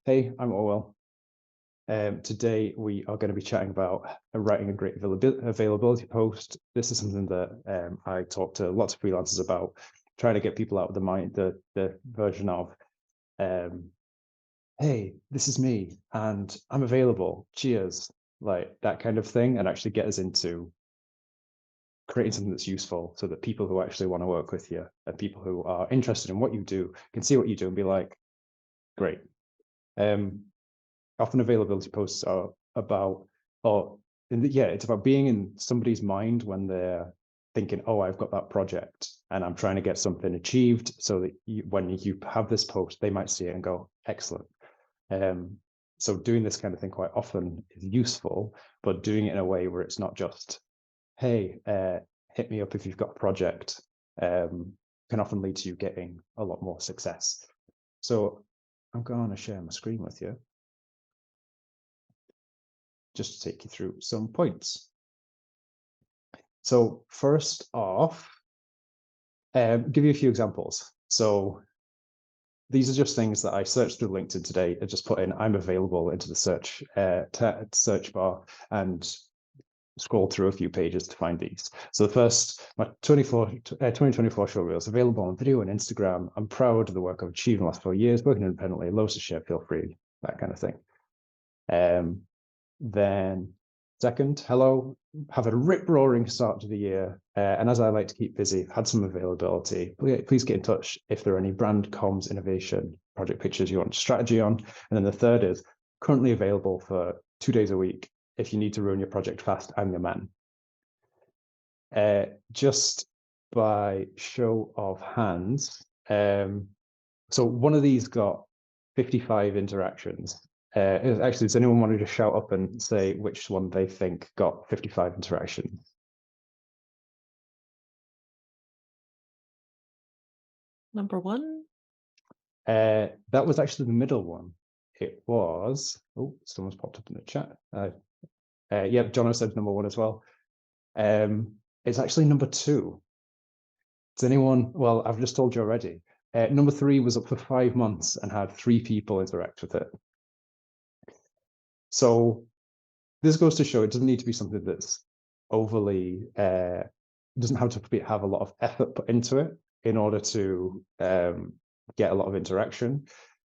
Hey, I'm Orwell. Today we are going to be chatting about writing a great availability post. This is something that I talk to lots of freelancers about, trying to get people out of the version of, hey, this is me and I'm available. Cheers, like that kind of thing, and actually get us into creating something that's useful so that people who actually want to work with you and people who are interested in what you do can see what you do and be like, great. Often availability posts are about, it's about being in somebody's mind when they're thinking, oh, I've got that project and I'm trying to get something achieved, so that when you have this post, they might see it and go, excellent. So doing this kind of thing quite often is useful, but doing it in a way where it's not just, hey, hit me up if you've got a project, can often lead to you getting a lot more success. So I'm going to share my screen with you, just to take you through some points. So first off, give you a few examples. So these are just things that I searched through LinkedIn today. I just put in "I'm available" into the search bar and scroll through a few pages to find these. So the first, my 2024 show reels available on video and Instagram. I'm proud of the work I've achieved in the last 4 years, working independently, loads to share, feel free, that kind of thing. Then second, hello, have had a rip-roaring start to the year, and as I like to keep busy, had some availability. Please get in touch if there are any brand comms, innovation, project pictures you want strategy on. And then the third is currently available for 2 days a week. If you need to run your project fast, I'm your man. Just by show of hands, so one of these got 55 interactions. Actually, does anyone want to just shout up and say which one they think got 55 interactions? Number one? That was actually the middle one. It was, oh, someone's popped up in the chat. Yeah, Jono said number one as well. It's actually number two. Does anyone, well, I've just told you already. Number three was up for 5 months and had 3 people interact with it. So this goes to show it doesn't need to be something that's overly, doesn't have to have a lot of effort put into it in order to get a lot of interaction.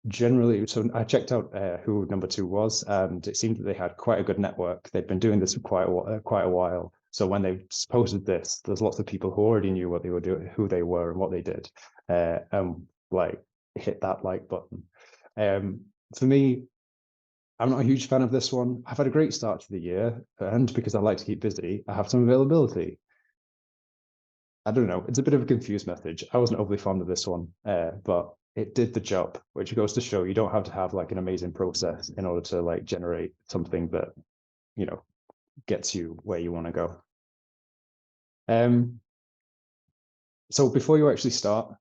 Generally, so I checked out who number two was, and it seemed that they had quite a good network. They'd been doing this for quite a while. So when they posted this, there's lots of people who already knew what they were doing, who they were, and what they did, and like hit that like button. For me, I'm not a huge fan of this one. I've had a great start to the year, and because I like to keep busy, I have some availability. I don't know. It's a bit of a confused message. I wasn't overly fond of this one, but it did the job, which goes to show you don't have to have like an amazing process in order to like generate something that, you know, gets you where you want to go. So before you actually start,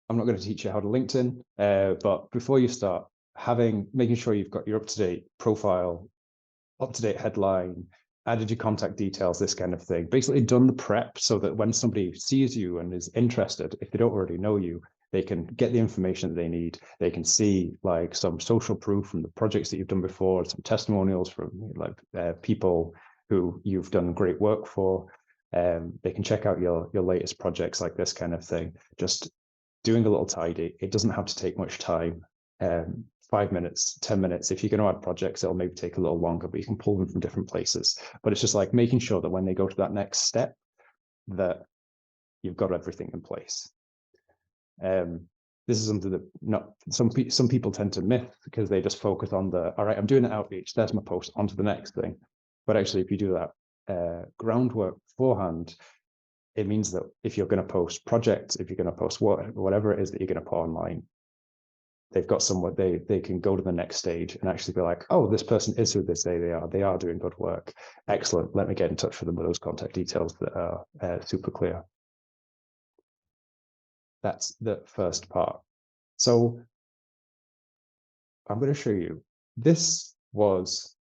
I'm not going to teach you how to LinkedIn, but before you start, making sure you've got your up-to-date profile, up-to-date headline, added your contact details, this kind of thing. Basically done the prep so that when somebody sees you and is interested, if they don't already know you, they can get the information that they need. They can see like some social proof from the projects that you've done before, some testimonials from like people who you've done great work for. They can check out your latest projects, like this kind of thing. Just doing a little tidy. It doesn't have to take much time. 5 minutes, 10 minutes. If you're going to add projects, it'll maybe take a little longer, but you can pull them from different places. But it's just like making sure that when they go to that next step, that you've got everything in place. This is something that not some people tend to myth because they just focus on the, all right, I'm doing an outreach, there's my post, on to the next thing. But actually, if you do that groundwork beforehand, it means that if you're going to post projects, if you're going to post whatever it is that you're going to put online, they've got somewhere they can go to the next stage and actually be like, oh, this person is who they say they are doing good work. Excellent. Let me get in touch with them with those contact details that are super clear. That's the first part. So I'm going to show you. This was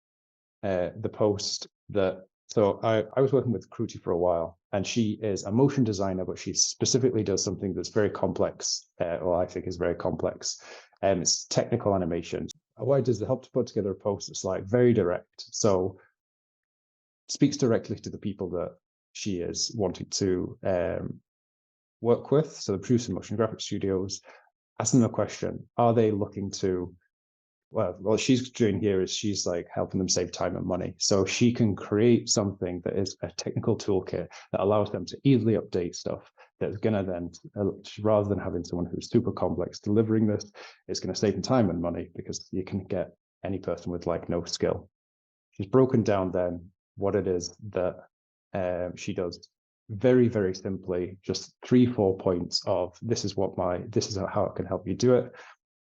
the post that So I was working with Kruti for a while, and she is a motion designer, but she specifically does something that's very complex, or I think is very complex. It's technical animation. What it does is help to put together a post that's like very direct. So speaks directly to the people that she is wanting to work with. So the producer motion graphic studios, ask them a question. Are they looking to what she's doing here is she's like helping them save time and money. So she can create something that is a technical toolkit that allows them to easily update stuff that's going to then, rather than having someone who's super complex delivering this, it's going to save them time and money because you can get any person with like no skill. She's broken down then what it is that she does very, very simply, just 3-4 points of this is how it can help you do it.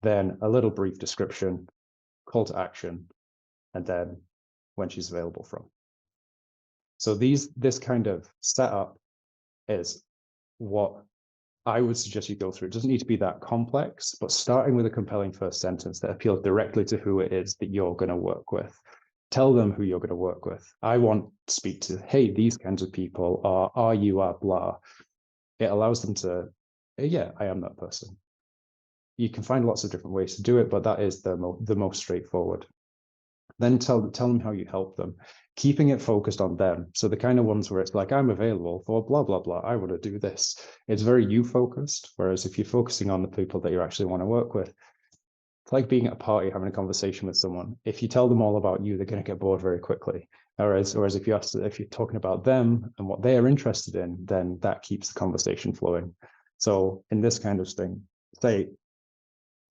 Then a little brief description, call to action, and then when she's available from. So this kind of setup is what I would suggest you go through. It doesn't need to be that complex, but starting with a compelling first sentence that appeals directly to who it is that you're going to work with. Tell them who you're going to work with. I want to speak to, hey, these kinds of people, or are you are blah. It allows them to, yeah, I am that person. You can find lots of different ways to do it, but that is the most straightforward. Then tell them how you help them, keeping it focused on them. So the kind of ones where it's like, I'm available for blah, blah, blah. I want to do this. It's very you focused. Whereas if you're focusing on the people that you actually want to work with, it's like being at a party, having a conversation with someone. If you tell them all about you, they're going to get bored very quickly. Whereas if you're talking about them and what they are interested in, then that keeps the conversation flowing. So in this kind of thing,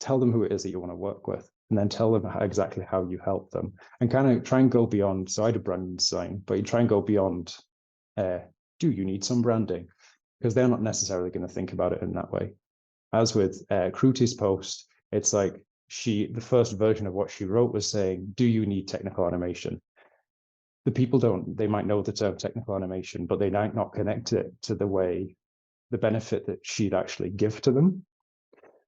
tell them who it is that you want to work with, and then tell them exactly how you help them, and kind of try and go beyond. So I do brand design, but you try and go beyond, do you need some branding? Because they're not necessarily going to think about it in that way. As with Kruti's post, it's like the first version of what she wrote was saying, do you need technical animation? The people they might know the term technical animation, but they might not connect it to the benefit that she'd actually give to them.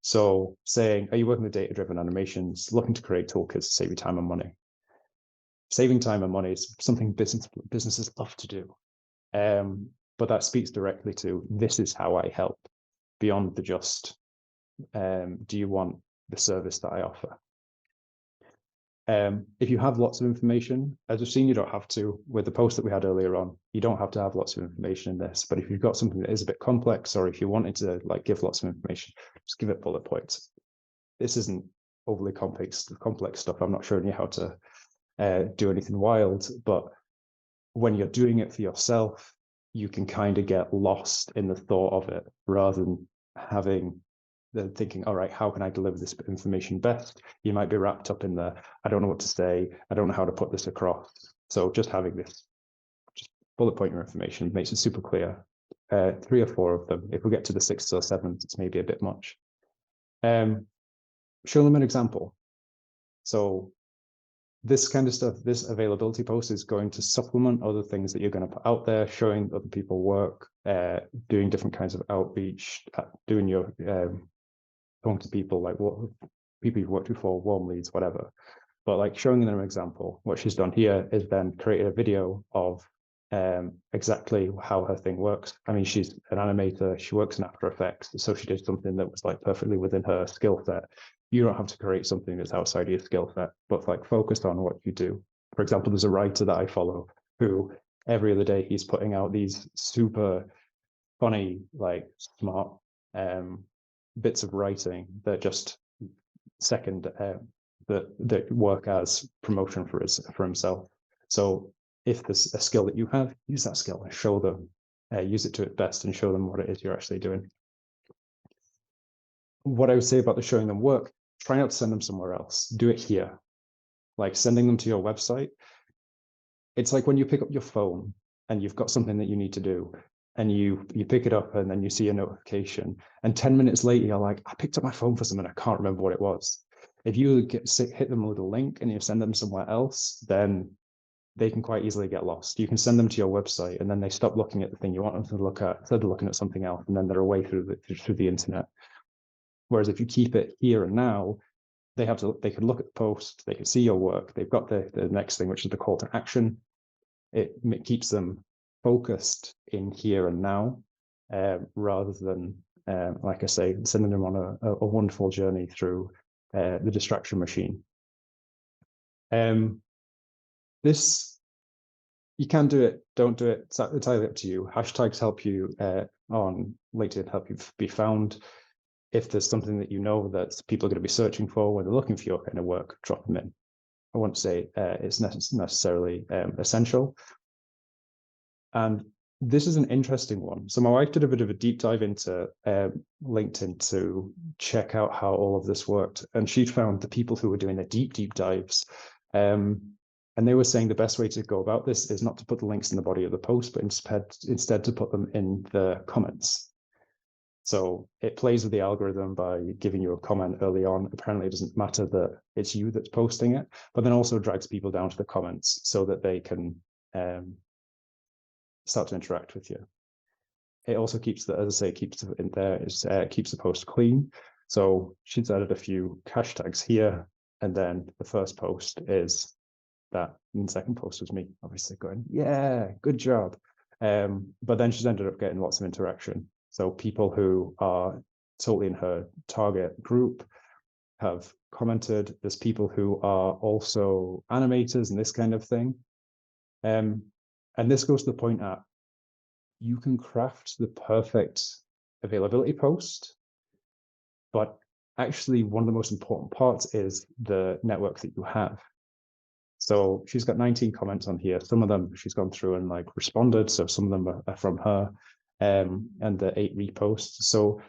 So saying, are you working with data-driven animations, looking to create toolkits to save you time and money? Saving time and money is something businesses love to do. But that speaks directly to, this is how I help, beyond the just, do you want the service that I offer? If you have lots of information, as we've seen, you don't have to. With the post that we had earlier on, you don't have to have lots of information in this. But if you've got something that is a bit complex, or if you wanted to like give lots of information, just give it bullet points. This isn't overly complex stuff. I'm not showing you how to do anything wild, but when you're doing it for yourself, you can kind of get lost in the thought of it rather than having thinking, all right, how can I deliver this information best? You might be wrapped up in I don't know what to say, I don't know how to put this across. So just having this, just bullet point your information makes it super clear. 3 or 4 of them. If we get to the 6th or 7th, it's maybe a bit much. Show them an example. So this kind of stuff, this availability post is going to supplement other things that you're going to put out there, showing other people work, doing different kinds of outreach, doing your talking to people like people you've worked with for, warm leads, whatever. But like showing them an example, what she's done here is then created a video of exactly how her thing works. I mean, she's an animator, she works in After Effects, so she did something that was like perfectly within her skill set. You don't have to create something that's outside your skill set, but like focused on what you do. For example, there's a writer that I follow who every other day he's putting out these super funny, like smart bits of writing that just that work as promotion for himself. So if there's a skill that you have, use that skill and show them, use it to its best and show them what it is you're actually doing. What I would say about the showing them work, try not to send them somewhere else. Do it here. Like sending them to your website. It's like when you pick up your phone and you've got something that you need to do, and you pick it up and then you see a notification, and 10 minutes later you're like, I picked up my phone for something, I can't remember what it was. If you hit them with a link and you send them somewhere else, then they can quite easily get lost. You can send them to your website and then they stop looking at the thing you want them to look at, instead of looking at something else, and then they're away through the internet. Whereas if you keep it here and now, they can look at the post, they can see your work, they've got the next thing, which is the call to action. it keeps them focused in here and now, rather than, like I say, sending them on a wonderful journey through the distraction machine. This, you can do it, don't do it, it's entirely up to you. Hashtags help you on LinkedIn, help you be found. If there's something that you know that people are going to be searching for when they're looking for your kind of work, drop them in. I won't say it's necessarily essential. And this is an interesting one. So my wife did a bit of a deep dive into LinkedIn to check out how all of this worked. And she found the people who were doing the deep dives, and they were saying the best way to go about this is not to put the links in the body of the post, but instead to put them in the comments. So it plays with the algorithm by giving you a comment early on. Apparently, it doesn't matter that it's you that's posting it, but then also drags people down to the comments so that they can start to interact with you. It also keeps the, as I say, keeps the post clean. So she's added a few hashtags here, and then the first post is that, and the second post was me, obviously going, yeah, good job. But then she's ended up getting lots of interaction. So people who are totally in her target group have commented. There's people who are also animators and this kind of thing. And this goes to the point at, you can craft the perfect availability post, but actually one of the most important parts is the network that you have. So she's got 19 comments on here. Some of them she's gone through and like responded. So some of them are from her, and the 8 reposts. So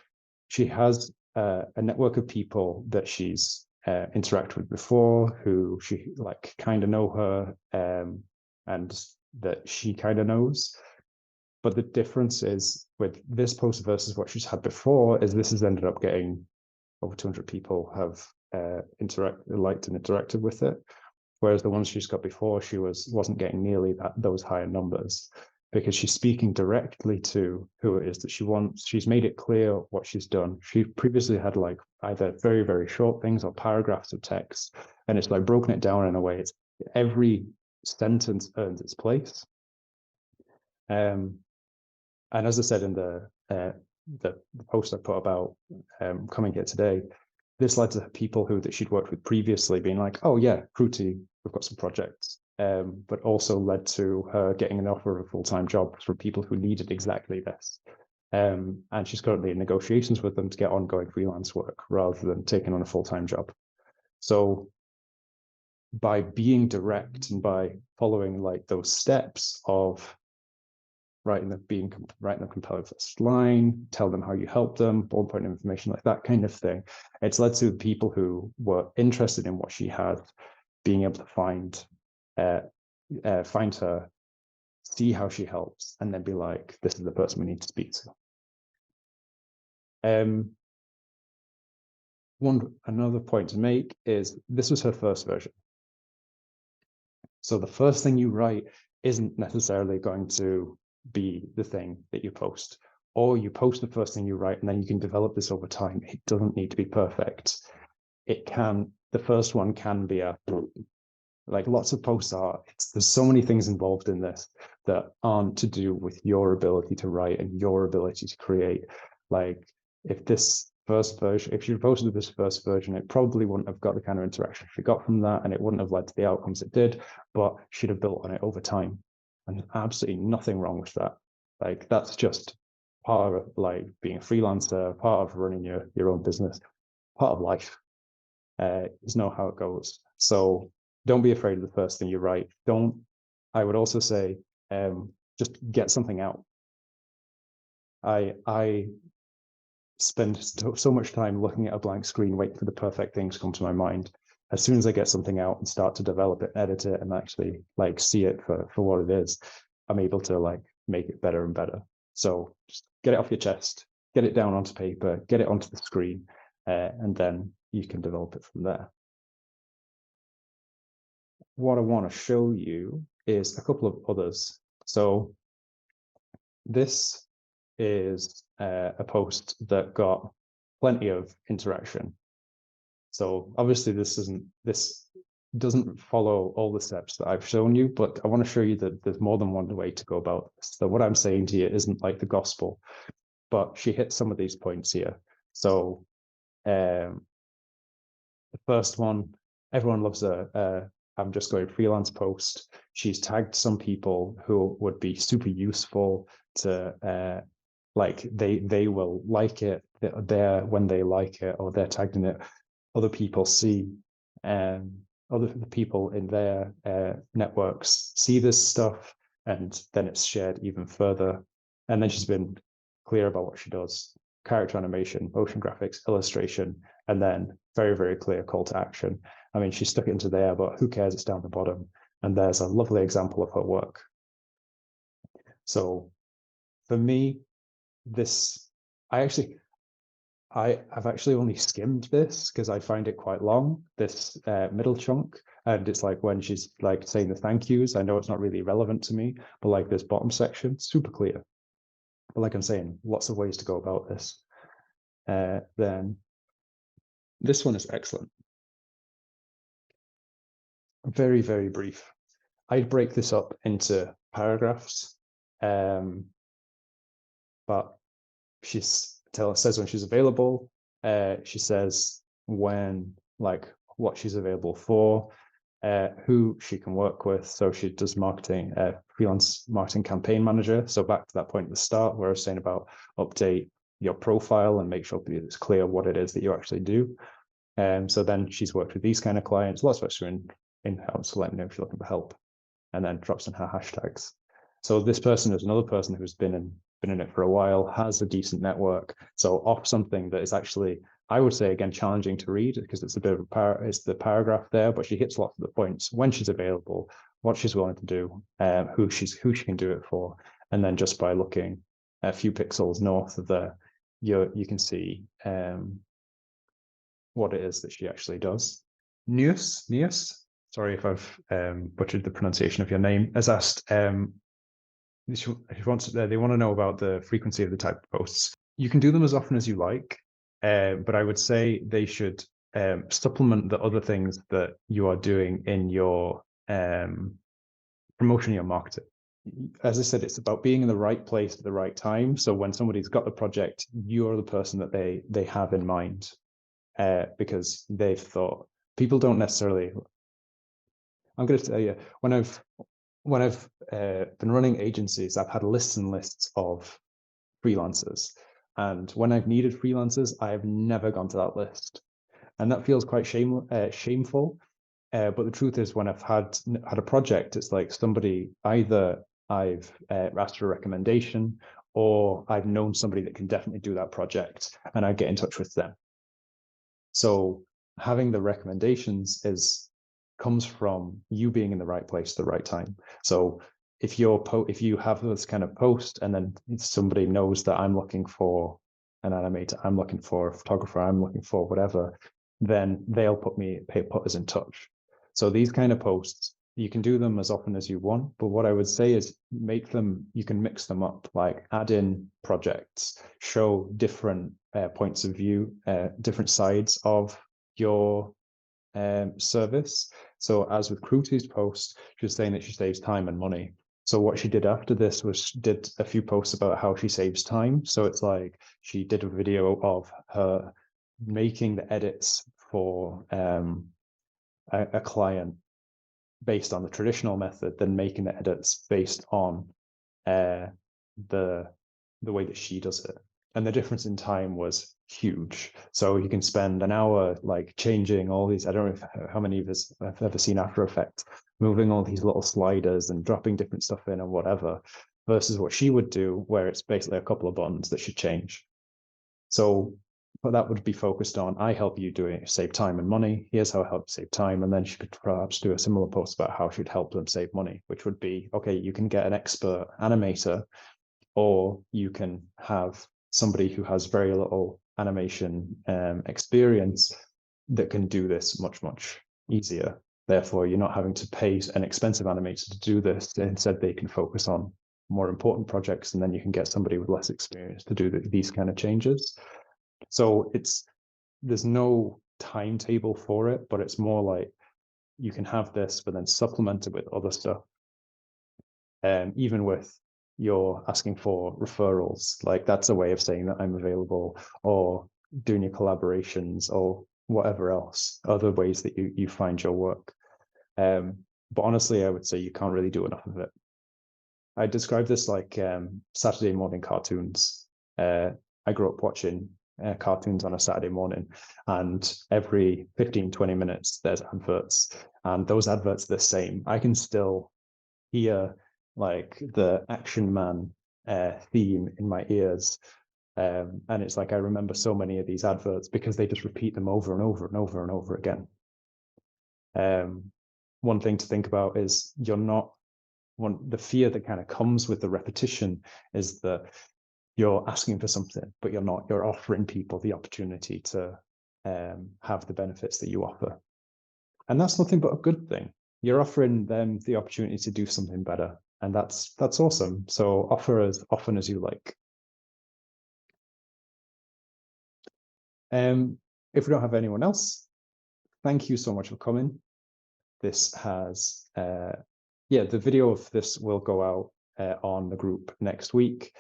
she has a network of people that she's interacted with before, who she like kind of know her, and that she kind of knows. But the difference is with this post versus what she's had before is this has ended up getting over 200 people have liked and interacted with it. Whereas the ones she's got before, she wasn't getting nearly those higher numbers, because she's speaking directly to who it is that she wants. She's made it clear what she's done. She previously had like either very, very short things or paragraphs of text, and it's like broken it down in a way. It's every sentence earns its place. And as I said in the post I put about coming here today, this led to people that she'd worked with previously being like, oh yeah, Kruti, we've got some projects, but also led to her getting an offer of a full-time job from people who needed exactly this. And she's currently in negotiations with them to get ongoing freelance work rather than taking on a full-time job. So by being direct and by following like those steps of writing them compelling first line, tell them how you help them, bullet point information, like that kind of thing. It's led to people who were interested in what she had being able to find her, see how she helps, and then be like, this is the person we need to speak to. Another point to make is this was her first version. So the first thing you write isn't necessarily going to be the thing that you post, or you post the first thing you write and then you can develop this over time. It doesn't need to be perfect. The first one can be like lots of posts are, there's so many things involved in this that aren't to do with your ability to write and your ability to create. Like if you posted this first version, it probably wouldn't have got the kind of interaction she got from that, and it wouldn't have led to the outcomes it did, but she'd have built on it over time. And absolutely nothing wrong with that. Like that's just part of like being a freelancer, part of running your own business, part of life. Is know how it goes. So don't be afraid of the first thing you write. I would also say, just get something out. I spend so much time looking at a blank screen, waiting for the perfect thing to come to my mind. As soon as I get something out and start to develop it, edit it, and actually like see it for what it is, I'm able to like make it better and better. So just get it off your chest, get it down onto paper, get it onto the screen, and then you can develop it from there. What I want to show you is a couple of others. So this is a post that got plenty of interaction. So obviously this doesn't follow all the steps that I've shown you, but I want to show you that there's more than one way to go about this. So what I'm saying to you isn't like the gospel, but she hits some of these points here. So the first one, everyone loves I'm just going freelance post. She's tagged some people who would be super useful to like they will like it. They're when they like it or they're tagged in it, other people see other people in their networks see this stuff, and then it's shared even further. And then she's been clear about what she does: character animation, motion graphics, illustration, and then very, very clear call to action. I mean, she stuck it into there, but who cares? It's down the bottom. And there's a lovely example of her work. So for me, this, I've actually only skimmed this because I find it quite long, this middle chunk. And it's like when she's like saying the thank yous, I know it's not really relevant to me, but like this bottom section, super clear. But like I'm saying, lots of ways to go about this. Then this one is excellent. Very, very brief. I'd break this up into paragraphs, but she says when she's available. She says when, like, what she's available for, who she can work with. So she does marketing, freelance marketing campaign manager. So back to that point at the start where I was saying about update your profile and make sure that it's clear what it is that you actually do. So then she's worked with these kind of clients, lots of extra in-house, so let me know if you're looking for help, and then drops in her hashtags. So this person is another person who's been in it for a while, has a decent network. So off something that is actually, I would say again, challenging to read because it's a bit of it's the paragraph there, but she hits lots of the points: when she's available, what she's willing to do, who she can do it for, and then just by looking a few pixels north of there, you can see what it is that she actually does. Nius, sorry if I've butchered the pronunciation of your name, has asked, they want to know about the frequency of the type of posts. You can do them as often as you like, but I would say they should supplement the other things that you are doing in your promotion, your marketing. As I said, it's about being in the right place at the right time. So when somebody's got the project, you're the person that they have in mind. Because they've thought, people don't necessarily, I'm going to tell you, when I've been running agencies, I've had lists and lists of freelancers, and when I've needed freelancers, I have never gone to that list, and that feels quite shameful. But the truth is, when I've had a project, it's like somebody, either I've asked for a recommendation, or I've known somebody that can definitely do that project, and I get in touch with them. So having the recommendations comes from you being in the right place at the right time. So if you have this kind of post, and then somebody knows that I'm looking for an animator, I'm looking for a photographer, I'm looking for whatever, then they'll put us in touch. So these kind of posts, you can do them as often as you want, but what I would say is you can mix them up, like add in projects, show different points of view, different sides of your service. So as with Kruti's post, she was saying that she saves time and money. So what she did after this was did a few posts about how she saves time. So it's like she did a video of her making the edits for a client based on the traditional method, then making the edits based on the way that she does it. And the difference in time was huge. So you can spend an hour like changing all these, I don't know how many of us have ever seen After Effects, moving all these little sliders and dropping different stuff in and whatever, versus what she would do, where it's basically a couple of buttons that should change. So but that would be focused on, I help you save time and money. Here's how I help save time. And then she could perhaps do a similar post about how she'd help them save money, which would be, okay, you can get an expert animator, or you can have somebody who has very little animation experience that can do this much, much easier. Therefore, you're not having to pay an expensive animator to do this. Instead, they can focus on more important projects, and then you can get somebody with less experience to do these kind of changes. So there's no timetable for it, but it's more like you can have this, but then supplement it with other stuff. Even with your asking for referrals, like that's a way of saying that I'm available, or doing your collaborations or whatever else, other ways that you find your work. But honestly, I would say you can't really do enough of it. I describe this like Saturday morning cartoons. I grew up watching cartoons on a Saturday morning, and every 15-20 minutes there's adverts, and those adverts are the same. I can still hear like the Action Man theme in my ears. And it's like I remember so many of these adverts because they just repeat them over and over and over and over again. One thing to think about is the fear that kind of comes with the repetition is that you're asking for something, but you're offering people the opportunity to have the benefits that you offer. And that's nothing but a good thing. You're offering them the opportunity to do something better. And that's awesome. So offer as often as you like. If we don't have anyone else, thank you so much for coming. This has, the video of this will go out on the group next week.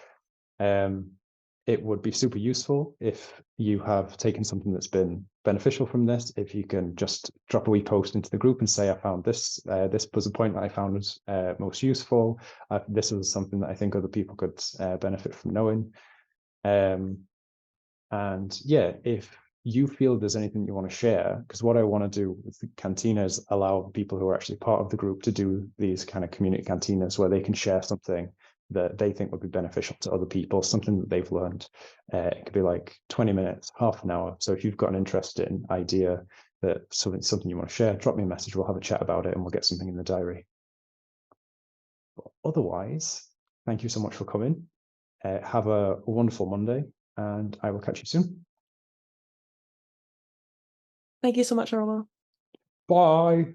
It would be super useful if you have taken something that's been beneficial from this. If you can just drop a wee post into the group and say, I found this, this was a point that I found was most useful. This was something that I think other people could benefit from knowing. And yeah, if you feel there's anything you want to share, because what I want to do with the cantina is allow people who are actually part of the group to do these kind of community cantinas where they can share something that they think would be beneficial to other people, something that they've learned. It could be like 20 minutes, half an hour. So if you've got an interesting idea that something you want to share, drop me a message. We'll have a chat about it and we'll get something in the diary. But otherwise, thank you so much for coming. Have a wonderful Monday, and I will catch you soon. Thank you so much, Aroma. Bye.